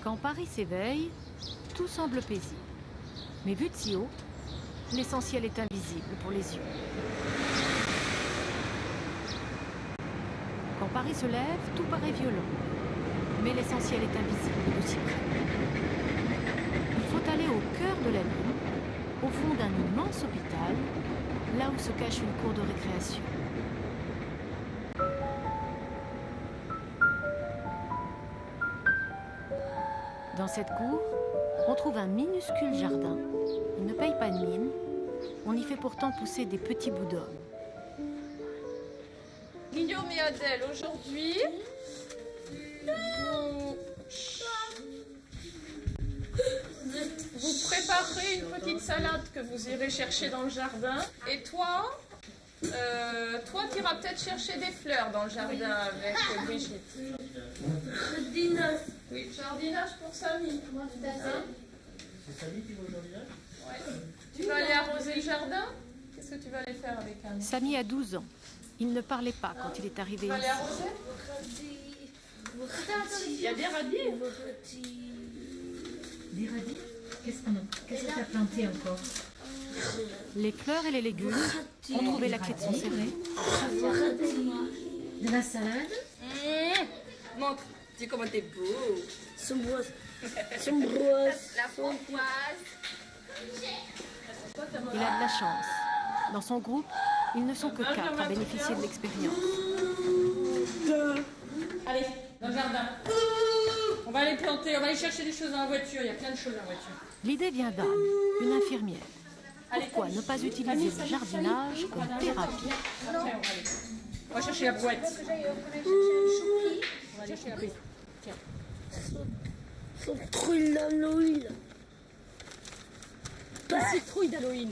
Quand Paris s'éveille, tout semble paisible. Mais vu de si haut, l'essentiel est invisible pour les yeux. Quand Paris se lève, tout paraît violent. Mais l'essentiel est invisible de si près. Il faut aller au cœur de la ville, au fond d'un immense hôpital, là où se cache une cour de récréation. Dans cette cour, on trouve un minuscule jardin. Il ne paye pas de mine. On y fait pourtant pousser des petits bouts d'hommes. Guillaume et Adèle, aujourd'hui, vous préparez une petite salade que vous irez chercher dans le jardin. Et toi, tu iras peut-être chercher des fleurs dans le jardin avec Brigitte. Jardinage. Oui, jardinage pour Samy. C'est Samy qui va au jardinage? Ouais. Tu vas aller arroser le jardin? Qu'est-ce que tu vas aller faire avec Anne? Samy a 12 ans. Il ne parlait pas quand il est arrivé Tu vas aller ici. arroser? Il y a des radis. Des radis? Qu'est-ce que tu as planté encore? Les fleurs et les légumes ont trouvé la clé de son cerveau. De la salade? Montre, dis comment t'es beau. Sombroise. La framboise. Il a de la chance. Dans son groupe, ils ne sont que 4 à bénéficier de l'expérience. Allez, dans le jardin. On va aller planter, on va aller chercher des choses dans la voiture. Il y a plein de choses dans la voiture. L'idée vient d'Anne, une infirmière. Pourquoi ne pas utiliser le jardinage comme thérapie? Après, on va chercher la brouette. On va chercher la brouette. Tiens. Son truc d'Halloween. Citrouille d'Halloween.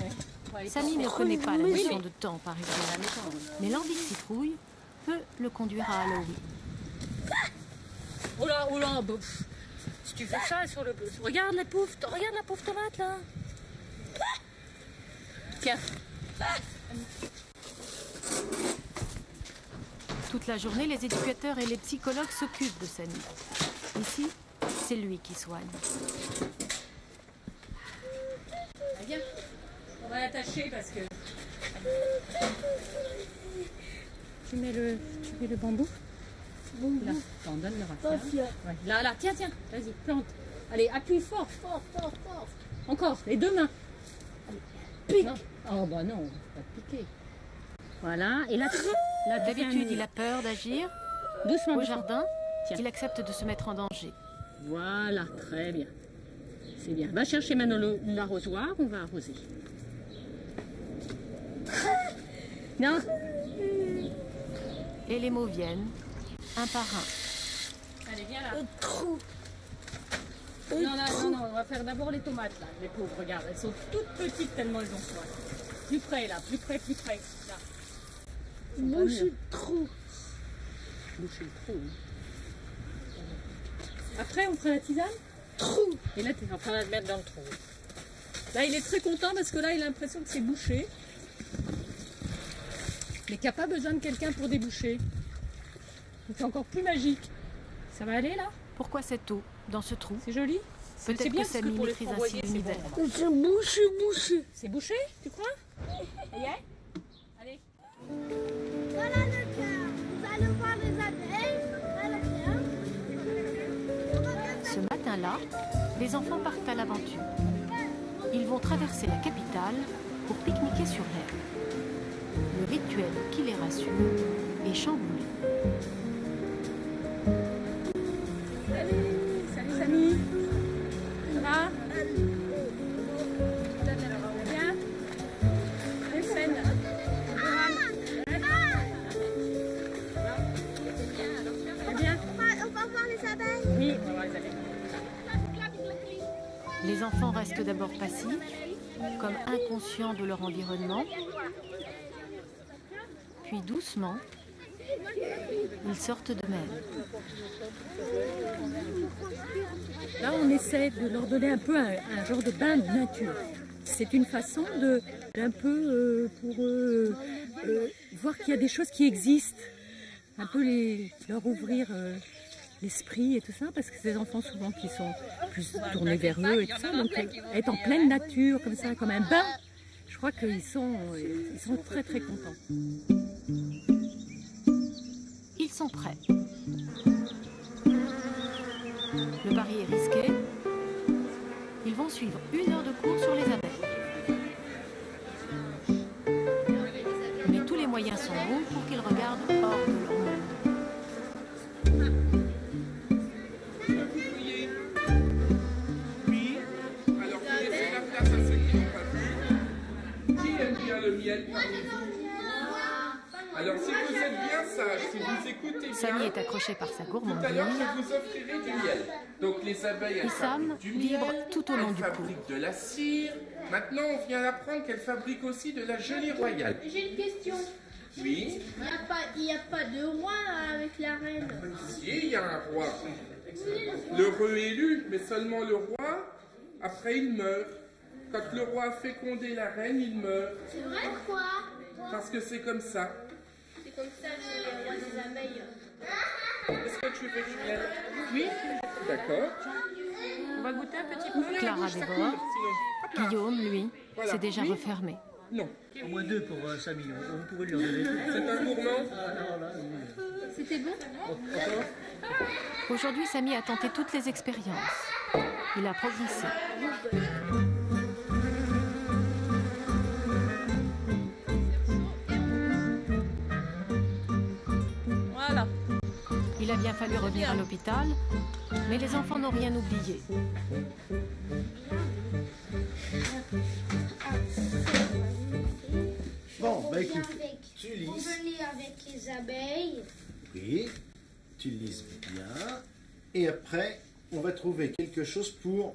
Samy ne connaît pas la notion de temps par exemple. Mais l'envie de citrouille peut le conduire à Halloween. Oh là, si tu fais ça sur le... Regarde la pauvre tomate là. Tiens. Toute la journée, les éducateurs et les psychologues s'occupent de Samy. Ici, c'est lui qui soigne. Viens, on va l'attacher parce que... Tu mets le bambou? Là, t'en donnes le rafale. Ouais. Là, tiens, vas-y, plante. Allez, appuie fort. Encore, les deux mains. Pique. Non. Oh bah non, pas piquer. Voilà, et là, D'habitude, il a peur d'agir. doucement. Au jardin, Tiens. il accepte de se mettre en danger. Voilà, très bien. C'est bien. Va chercher maintenant l'arrosoir, on va arroser. Non. Et les mots viennent, un par un. Allez, viens là. Trou. Non, on va faire d'abord les tomates là. Les pauvres, regarde, elles sont toutes petites tellement elles ont soif. Plus près là, plus près. Là. Boucher le trou. Boucher le trou. Après, on prend la tisane. Trou. Et là, tu es en train de la mettre dans le trou. Là, il est très content parce que là, il a l'impression que c'est bouché. Mais qu'il n'y a pas besoin de quelqu'un pour déboucher. C'est encore plus magique. Ça va aller là? Pourquoi cette eau dans ce trou? C'est joli? Peut-être bien que parce Samy pour les maîtrise ainsi framboisiers, c'est l'univers. bon. C'est bouché. C'est bouché, tu crois? Allez. Voilà le cœur. Vous allez voir les abeilles. Voilà le cœur. Ce matin-là, les enfants partent à l'aventure. Ils vont traverser la capitale pour pique-niquer sur l'herbe. Le rituel qui les rassure est chamboulé. Salut Samy. Ça va? Bien? Allez, Sen. Bien? On va voir les abeilles. Oui, on va voir les abeilles. Les enfants restent d'abord passifs, comme inconscients de leur environnement. Puis doucement, ils sortent d'eux-mêmes. Là, on essaie de leur donner un peu un genre de bain de nature. C'est une façon d'un peu pour voir qu'il y a des choses qui existent. Un peu leur ouvrir l'esprit et tout ça, parce que c'est des enfants souvent qui sont plus tournés vers eux et tout ça, donc être en pleine nature comme ça, comme un bain, je crois qu'ils sont très très contents. Ils sont prêts. Le pari est risqué. Ils vont suivre 1 heure de cours sur les abeilles. Mais tous les moyens sont bons pour qu'ils regardent hors de leur monde. Oui. Alors, vous laissez la place à ceux qui n'ont pas vu. Qui aime bien le miel parmi vous? Alors, si vous êtes bien sage, si vous écoutez bien, Samy est accroché par sa tout à l'heure, gourmandise. je vous offrirai du miel. Donc, les abeilles, elles Issam fabriquent du vibre miel, tout au long elles du cours. fabriquent de la cire. Maintenant, on vient d'apprendre qu'elles fabriquent aussi de la gelée royale. J'ai une question. Oui. Il n'y a pas de roi avec la reine. Si, il y a un roi. L'heureux élu, mais seulement le roi, après il meurt. Quand le roi a fécondé la reine, il meurt. C'est vrai quoi? Parce que c'est comme ça. C'est comme ça chez les rois des abeilles. Est-ce que tu veux du miel? Oui. D'accord. On va goûter un petit peu. Clara Ça dévore. coule, sinon. Guillaume, lui, Voilà. c'est déjà Oui. refermé. Non. Au moins 2 pour Samy, on pourrait lui en donner 2. C'est un gourmand. Ah non, là, oui. C'était bon? Encore? Aujourd'hui, Samy a tenté toutes les expériences. Il a progressé. Voilà. Il a bien fallu revenir à l'hôpital, mais les enfants n'ont rien oublié. Bon, bah écoute, tu On lises. veut lire avec les abeilles. Oui, tu lises bien. Et après, on va trouver quelque chose pour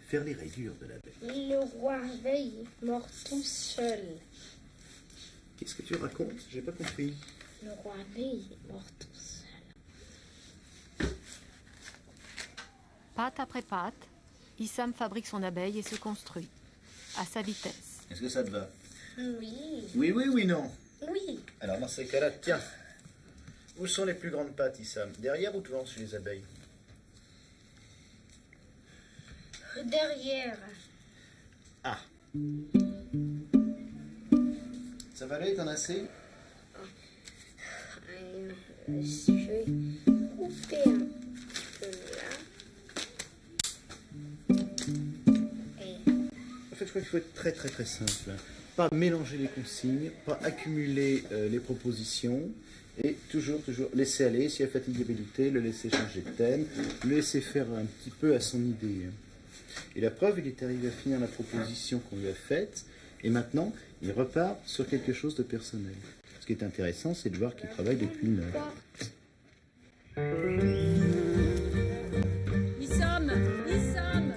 faire les rayures de l'abeille. Le roi abeille est mort tout seul. Qu'est-ce que tu racontes? J'ai pas compris. Le roi abeille est mort tout seul. Patte après patte, Issam fabrique son abeille et se construit, à sa vitesse. Est-ce que ça te va? Oui. Oui, oui, oui, non. Oui. Alors dans ces cas-là, tiens. Où sont les plus grandes pattes, Issam? Derrière ou devant chez les abeilles? Derrière. Ah. Ça va aller, t'en as assez? Je vais couper un peu là. Et En fait, je crois qu'il faut être très très très simple. Pas mélanger les consignes, pas accumuler les propositions, et toujours laisser aller. Si la fatigabilité, le laisser changer de thème, le laisser faire un petit peu à son idée. Et la preuve, il est arrivé à finir la proposition qu'on lui a faite, et maintenant, il repart sur quelque chose de personnel. Ce qui est intéressant, c'est de voir qu'il travaille depuis 1 heure. Issam, Issam.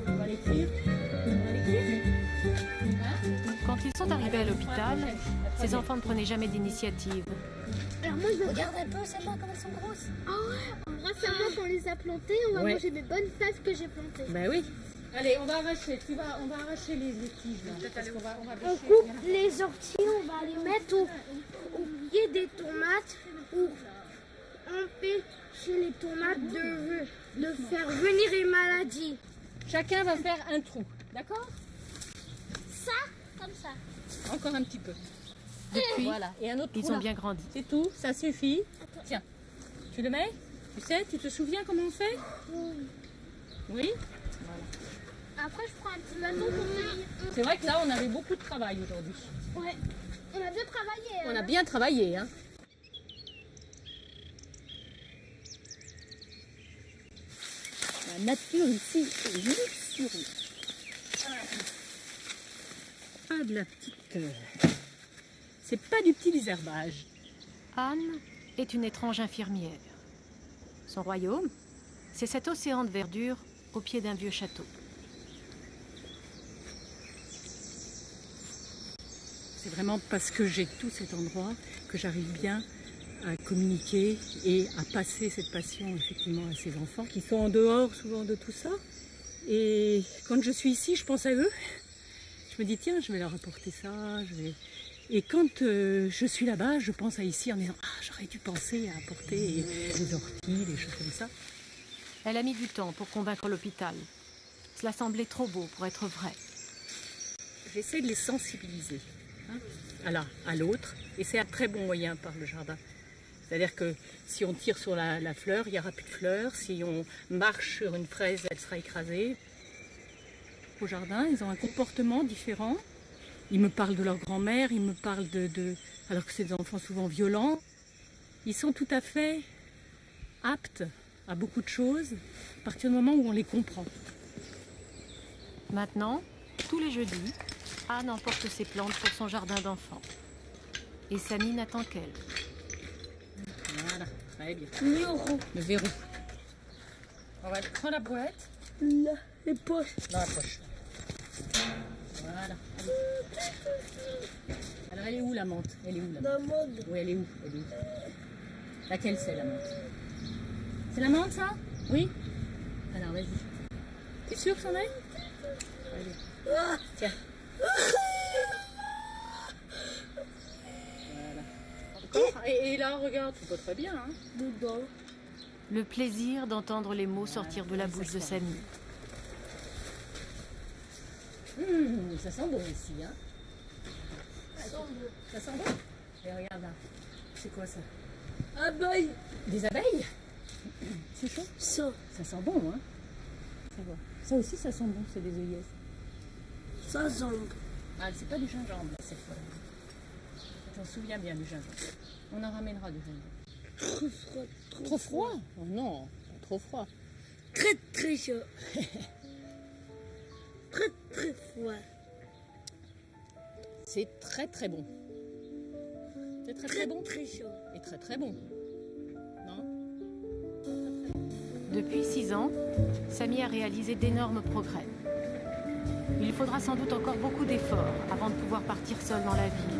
On va l'écrire. Quand ils sont arrivés à l'hôpital, ces enfants ne prenaient jamais d'initiative. alors moi je regarde un peu celles-là comme elles sont grosses. Ah ouais. Grâce à moi qu'on les a plantées, on va Ouais. manger mes bonnes fèves que j'ai plantées. Ben oui. Allez, on va arracher. On va arracher les tiges là. Parce qu'on va On bêcher. coupe les orties, on va les mettre au pied des tomates pour empêcher les tomates de faire venir les maladies. Chacun va faire un trou. D'accord? Ça, comme ça. Encore un petit peu. Depuis, Voilà. Et un autre trou ils ont là. bien grandi. C'est tout, ça suffit. Tiens, tu le mets? Tu sais, tu te souviens comment on fait? Oui? Après, je prends un petit bâton pour venir. C'est vrai que là, on avait beaucoup de travail aujourd'hui. Ouais. On a bien travaillé. On hein. a bien travaillé, hein? La nature ici est luxuriante. Pas de la petite... C'est pas du petit désherbage. Anne est une étrange infirmière. Son royaume, c'est cet océan de verdure au pied d'un vieux château. C'est vraiment parce que j'ai tout cet endroit que j'arrive bien à communiquer et à passer cette passion effectivement à ces enfants qui sont en dehors souvent de tout ça. Et quand je suis ici, je pense à eux. Je me dis, tiens, je vais leur apporter ça. Et quand je suis là-bas, je pense à ici en disant, ah, j'aurais dû penser à apporter des orties, des choses comme ça. Elle a mis du temps pour convaincre l'hôpital. Cela semblait trop beau pour être vrai. J'essaie de les sensibiliser à l'autre. Et c'est un très bon moyen par le jardin. C'est-à-dire que si on tire sur la fleur, il n'y aura plus de fleurs. Si on marche sur une fraise, elle sera écrasée. Au jardin, ils ont un comportement différent. Ils me parlent de leur grand-mère, ils me parlent alors que c'est des enfants souvent violents. Ils sont tout à fait aptes à beaucoup de choses à partir du moment où on les comprend. Maintenant, tous les jeudis, Anne emporte ses plantes pour son jardin d'enfants. Et Samy n'attend qu'elle. Voilà, très bien. Le verrou. On va prendre la boîte. Là, les poches. Dans la poche. Voilà. Alors elle est où la menthe? Elle est où la menthe? Oui, elle est où? Laquelle c'est la menthe? C'est la menthe ça? Oui? Alors vas-y. T'es sûr que c'en est? Allez. Tiens. Voilà. Et là, regarde, c'est pas très bien. Hein? Dedans. Le plaisir d'entendre les mots sortir de la bouche de Samy. Ça sent bon ici, hein? Ça sent bon? Et regarde là. C'est quoi ça? Abeilles. Des abeilles? C'est chaud? Ça. Ça sent bon, hein? Ça va. Ça aussi, ça sent bon, c'est des œillets. Ça sent. Ah, c'est pas du gingembre, là, cette fois. Je t'en souviens bien du gingembre. On en ramènera du gingembre. Trop froid. Trop froid? Oh non, trop froid. Très très chaud. Très très froid. C'est très très bon. C'est très très bon. Très chaud. Et très très bon. Non? Depuis 6 ans, Samy a réalisé d'énormes progrès. Il faudra sans doute encore beaucoup d'efforts avant de pouvoir partir seul dans la ville.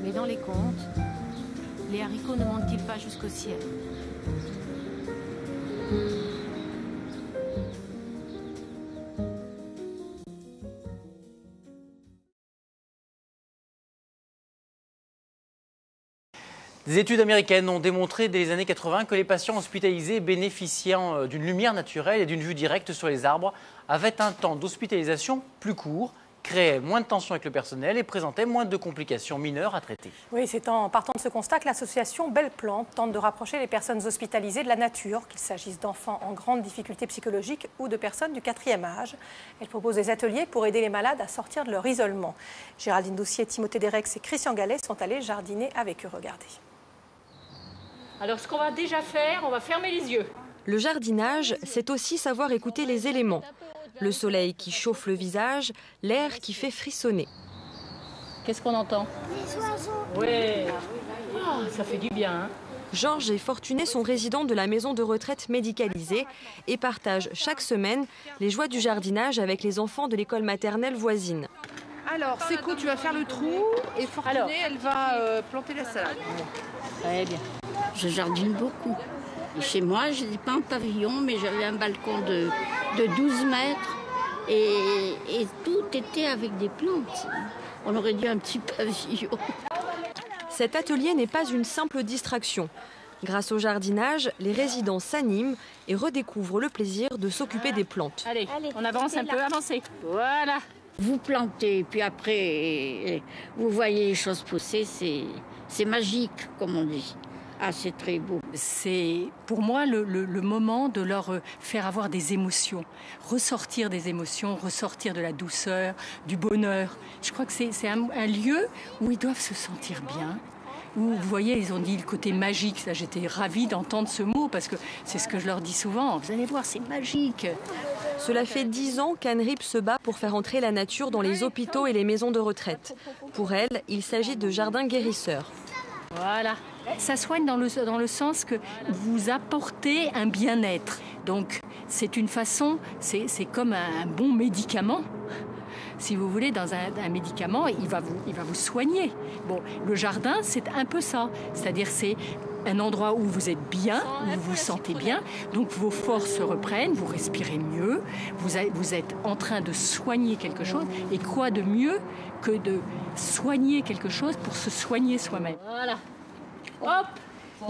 Mais dans les contes, les haricots ne montent-ils pas jusqu'au ciel? Des études américaines ont démontré dès les années 80 que les patients hospitalisés bénéficiant d'une lumière naturelle et d'une vue directe sur les arbres avaient un temps d'hospitalisation plus court, créaient moins de tensions avec le personnel et présentaient moins de complications mineures à traiter. Oui, c'est en partant de ce constat que l'association Belle Plante tente de rapprocher les personnes hospitalisées de la nature, qu'il s'agisse d'enfants en grande difficulté psychologique ou de personnes du 4e âge. Elle propose des ateliers pour aider les malades à sortir de leur isolement. Géraldine Doucier, Timothée Derex et Christian Gallet sont allés jardiner avec eux. Regardez. Alors ce qu'on va déjà faire, on va fermer les yeux. Le jardinage, c'est aussi savoir écouter les éléments. Le soleil qui chauffe le visage, l'air qui fait frissonner. Qu'est-ce qu'on entend? Les oiseaux. Ouais. Oh, ça fait du bien. Hein. Georges et Fortuné sont résidents de la maison de retraite médicalisée et partagent chaque semaine les joies du jardinage avec les enfants de l'école maternelle voisine. Alors, Séco, tu vas faire le trou et Fortuné, elle va planter la salade. Très bien. Je jardine beaucoup. Et chez moi, je n'ai pas un pavillon, mais j'avais un balcon de 12 mètres et tout était avec des plantes. On aurait dû un petit pavillon. Cet atelier n'est pas une simple distraction. Grâce au jardinage, les résidents s'animent et redécouvrent le plaisir de s'occuper des plantes. Allez, on avance un peu, avancez. Voilà. Vous plantez, puis après, vous voyez les choses pousser, c'est magique, comme on dit. Ah, c'est très beau. C'est pour moi le moment de leur faire avoir des émotions, ressortir des émotions, ressortir de la douceur, du bonheur. Je crois que c'est un lieu où ils doivent se sentir bien. Où, vous voyez, ils ont dit le côté magique. Ça, j'étais ravie d'entendre ce mot parce que c'est ce que je leur dis souvent. Vous allez voir, c'est magique. Cela fait 10 ans qu'Anne Rip se bat pour faire entrer la nature dans les hôpitaux et les maisons de retraite. Pour elle, il s'agit de jardins guérisseurs. Voilà. Ça soigne dans le sens que vous apportez un bien-être. Donc, c'est une façon, c'est comme un bon médicament. Si vous voulez, dans un médicament, il va vous soigner. Bon, le jardin, c'est un peu ça. C'est-à-dire, c'est un endroit où vous êtes bien, où vous vous sentez bien, donc vos forces se reprennent, vous respirez mieux, vous êtes en train de soigner quelque chose, et quoi de mieux que de soigner quelque chose pour se soigner soi-même. Voilà. Hop!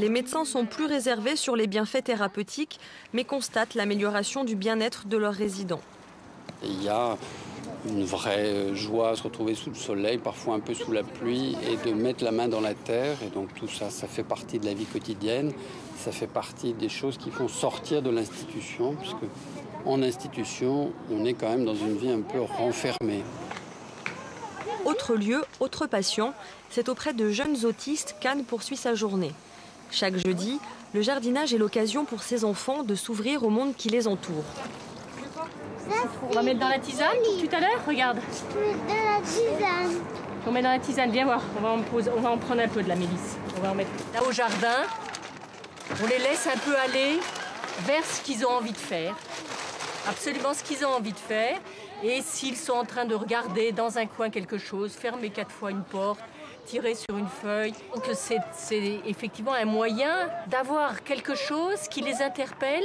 Les médecins sont plus réservés sur les bienfaits thérapeutiques, mais constatent l'amélioration du bien-être de leurs résidents. Il y a une vraie joie à se retrouver sous le soleil, parfois un peu sous la pluie, et de mettre la main dans la terre. Et donc tout ça, ça fait partie de la vie quotidienne. Ça fait partie des choses qui font sortir de l'institution, puisque en institution, on est quand même dans une vie un peu renfermée. Autre lieu, autre patient, c'est auprès de jeunes autistes qu'Anne poursuit sa journée. Chaque jeudi, le jardinage est l'occasion pour ces enfants de s'ouvrir au monde qui les entoure. On va mettre dans la tisane tout à l'heure, regarde. Dans la tisane. On met dans la tisane, viens voir. On va en prendre un peu de la mélisse. On va en mettre là au jardin. On les laisse un peu aller vers ce qu'ils ont envie de faire. Absolument ce qu'ils ont envie de faire. Et s'ils sont en train de regarder dans un coin quelque chose, fermer 4 fois une porte, tirer sur une feuille. Donc c'est effectivement un moyen d'avoir quelque chose qui les interpelle,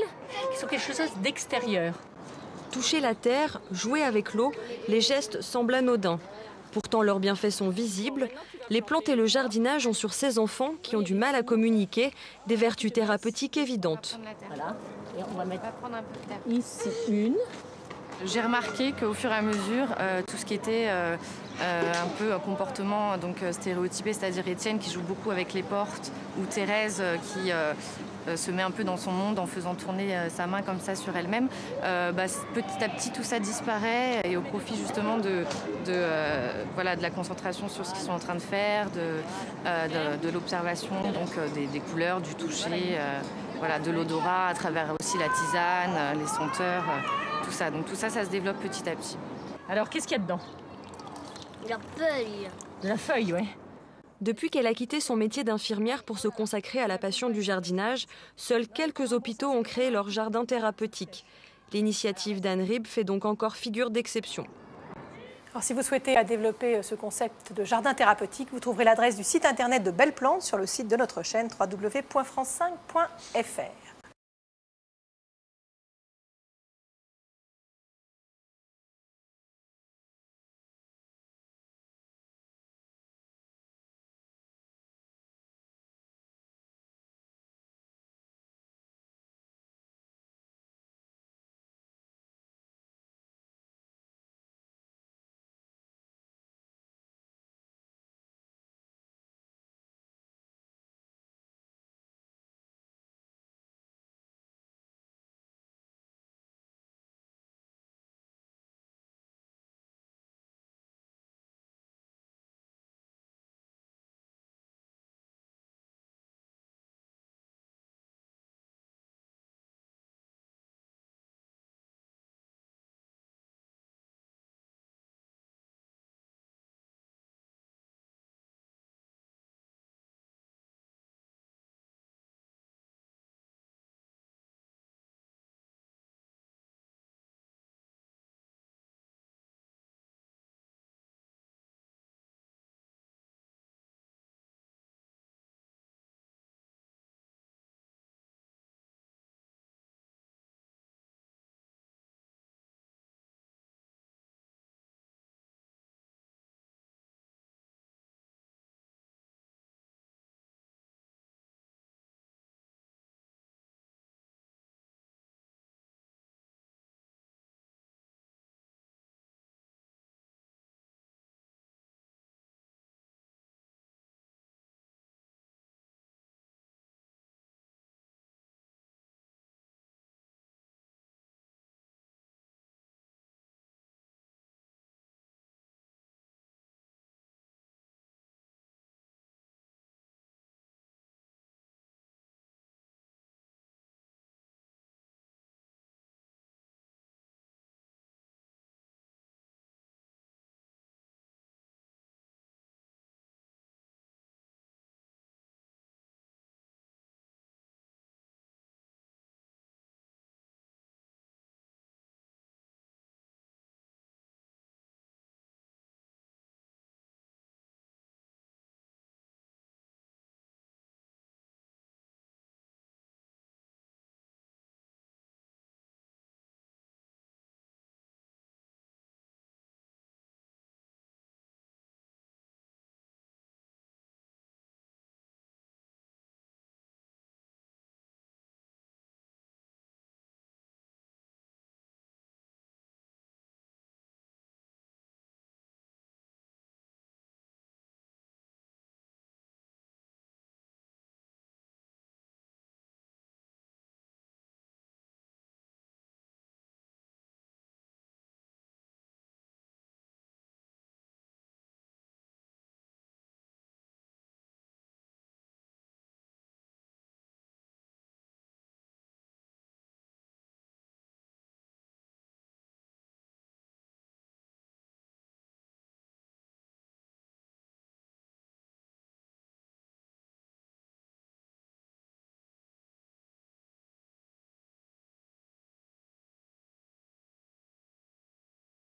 qui sont quelque chose d'extérieur. Toucher la terre, jouer avec l'eau, les gestes semblent anodins. Pourtant, leurs bienfaits sont visibles. Les plantes et le jardinage ont sur ces enfants, qui ont du mal à communiquer, des vertus thérapeutiques évidentes. Voilà. Et on va mettre ici une. J'ai remarqué qu'au fur et à mesure, tout ce qui était un peu comportement stéréotypé, c'est-à-dire Étienne qui joue beaucoup avec les portes, ou Thérèse qui se met un peu dans son monde en faisant tourner sa main comme ça sur elle-même, petit à petit tout ça disparaît et au profit justement de la concentration sur ce qu'ils sont en train de faire, de l'observation, des couleurs, du toucher, de l'odorat à travers aussi la tisane, les senteurs. Tout ça. Donc tout ça, ça se développe petit à petit. Alors, qu'est-ce qu'il y a dedans? De la feuille. De la feuille, oui. Depuis qu'elle a quitté son métier d'infirmière pour se consacrer à la passion du jardinage, seuls quelques hôpitaux ont créé leur jardin thérapeutique. L'initiative d'Anne Rib fait donc encore figure d'exception. Alors, si vous souhaitez développer ce concept de jardin thérapeutique, vous trouverez l'adresse du site internet de Belle Plante sur le site de notre chaîne www.france5.fr.